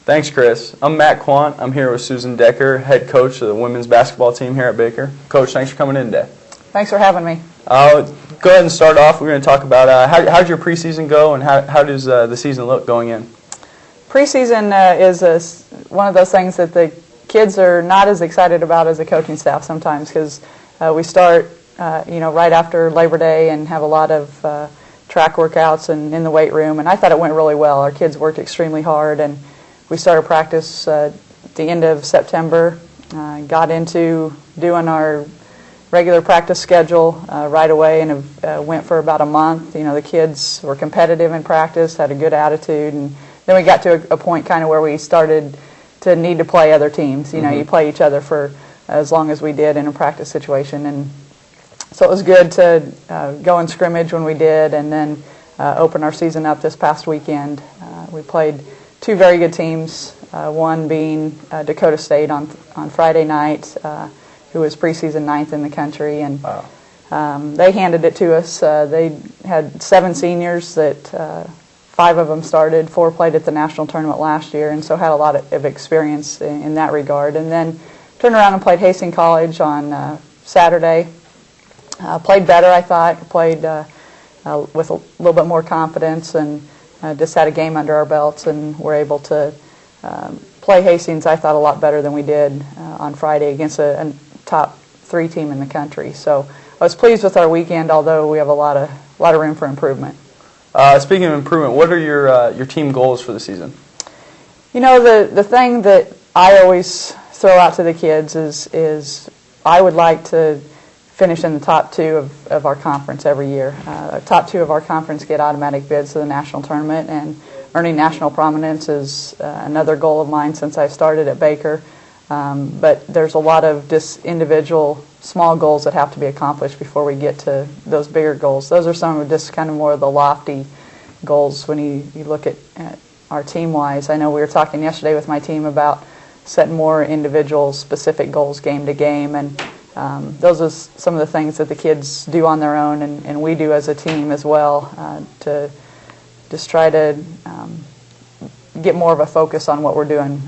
Thanks, Chris. I'm Matt Quandt. I'm here with Susan Decher, head coach of the women's basketball team here at Baker. Coach, thanks for coming in today. Thanks for having me. Go ahead and start off. We're going to talk about how'd your preseason go, and how does the season look going in? Preseason is one of those things that the kids are not as excited about as the coaching staff sometimes, because we start right after Labor Day and have a lot of track workouts and in the weight room, and I thought it went really well. Our kids worked extremely hard, and we started practice at the end of September, got into doing our regular practice schedule right away, and went for about a month. The kids were competitive in practice, had a good attitude, and then we got to a point kind of where we started to need to play other teams. You play each other for as long as we did in a practice situation, and so it was good to go in scrimmage when we did, and then open our season up this past weekend. We played two very good teams, one being Dakota State on Friday night, who was preseason 9th in the country, and they handed it to us. They had 7 seniors that 5 of them started, 4 played at the national tournament last year, and so had a lot of experience in that regard. And then turned around and played Hastings College on Saturday. Played better, I thought. Played with a little bit more confidence, and just had a game under our belts, and were able to play Hastings, I thought, a lot better than we did on Friday against a top 3 team in the country. So I was pleased with our weekend, although we have a lot of room for improvement. Speaking of improvement, what are your team goals for the season? The thing that I always throw out to the kids is I would like to finish in the top 2 of our conference every year. Top 2 of our conference get automatic bids to the national tournament, and earning national prominence is another goal of mine since I started at Baker. But there's a lot of just individual small goals that have to be accomplished before we get to those bigger goals. Those are some of just kind of more of the lofty goals when you look at our team-wise. I know we were talking yesterday with my team about setting more individual specific goals game to game, and those are some of the things that the kids do on their own, and we do as a team as well, to just try to get more of a focus on what we're doing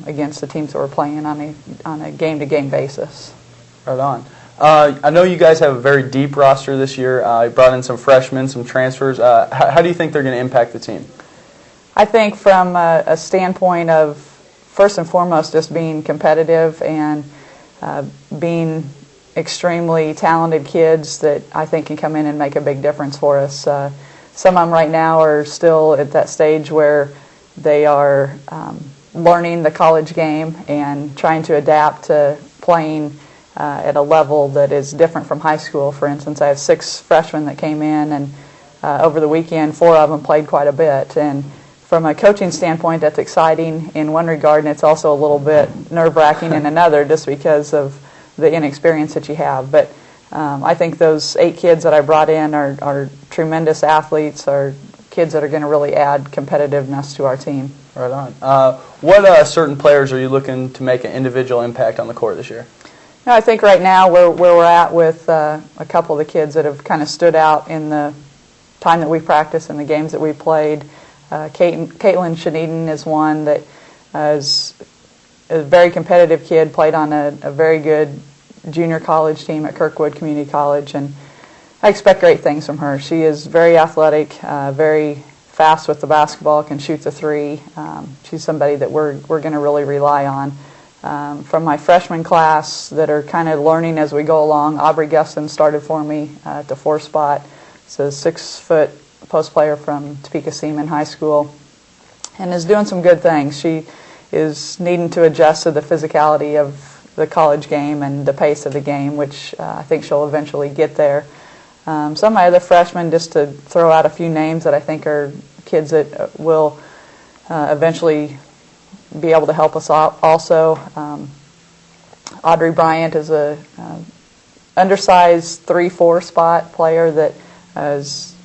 against the teams that we're playing on a game-to-game basis. Right on. I know you guys have a very deep roster this year. You brought in some freshmen, some transfers. How do you think they're going to impact the team? I think from a standpoint of, first and foremost, just being competitive and being extremely talented kids that I think can come in and make a big difference for us. Some of them right now are still at that stage where they are learning the college game and trying to adapt to playing at a level that is different from high school. For instance, I have 6 freshmen that came in, and over the weekend 4 of them played quite a bit. And from a coaching standpoint, that's exciting in one regard, and it's also a little bit nerve-wracking in another, just because of the inexperience that you have. But I think those 8 kids that I brought in are tremendous athletes, are kids that are going to really add competitiveness to our team. Right on. What certain players are you looking to make an individual impact on the court this year? I think right now where we're at with a couple of the kids that have kind of stood out in the time that we practiced and the games that we played. Caitlin Shaneden is one that is a very competitive kid, played on a very good junior college team at Kirkwood Community College, and I expect great things from her. She is very athletic, very fast with the basketball, can shoot the 3. She's somebody that we're going to really rely on. From my freshman class that are kind of learning as we go along, Aubrey Gustin started for me at the 4 spot. She's a 6-foot post player from Topeka Seaman High School, and is doing some good things. She is needing to adjust to the physicality of the college game and the pace of the game, which I think she'll eventually get there. Some of my other freshmen, just to throw out a few names that I think are kids that will eventually be able to help us out also. Audrey Bryant is a undersized 3-4 spot player that is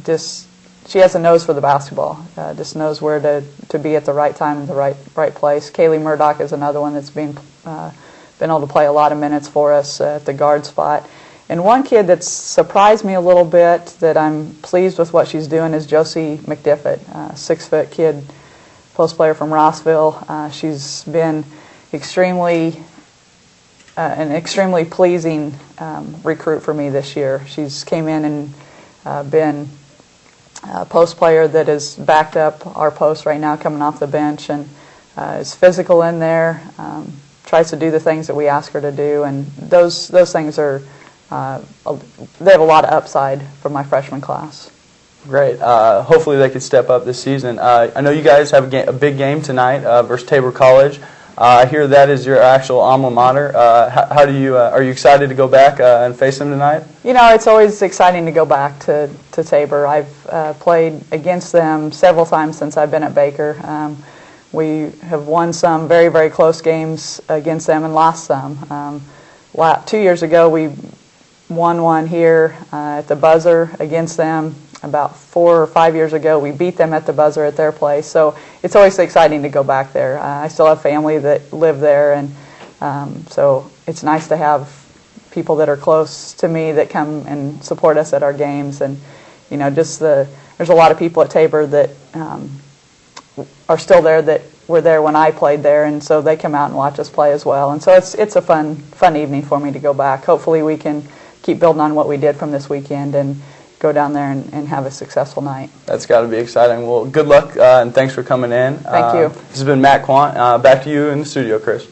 just, she has a nose for the basketball, just knows where to be at the right time in the right place. Kaylee Murdoch is another one that's been able to play a lot of minutes for us at the guard spot. And one kid that's surprised me a little bit that I'm pleased with what she's doing is Josie McDiffett, a 6-foot kid, post player from Rossville. She's been an extremely pleasing recruit for me this year. She's came in and been a post player that has backed up our post right now coming off the bench, and is physical in there, tries to do the things that we ask her to do, and those things are, they have a lot of upside for my freshman class. Great. Hopefully they could step up this season. I know you guys have a big game tonight versus Tabor College. I hear that is your actual alma mater. How do you are you excited to go back and face them tonight? You know, it's always exciting to go back to Tabor. I've played against them several times since I've been at Baker. We have won some very, very close games against them and lost some. 2 years ago, we won one here at the buzzer against them. About 4 or 5 years ago, we beat them at the buzzer at their place. So it's always exciting to go back there. I still have family that live there, and so it's nice to have people that are close to me that come and support us at our games. And you know, there's a lot of people at Tabor that are still there that were there when I played there, and so they come out and watch us play as well. And so it's a fun evening for me to go back. Hopefully we can keep building on what we did from this weekend and go down there and have a successful night. That's got to be exciting. Well, good luck and thanks for coming in. Thank you. This has been Matt Quandt. Back to you in the studio, Chris.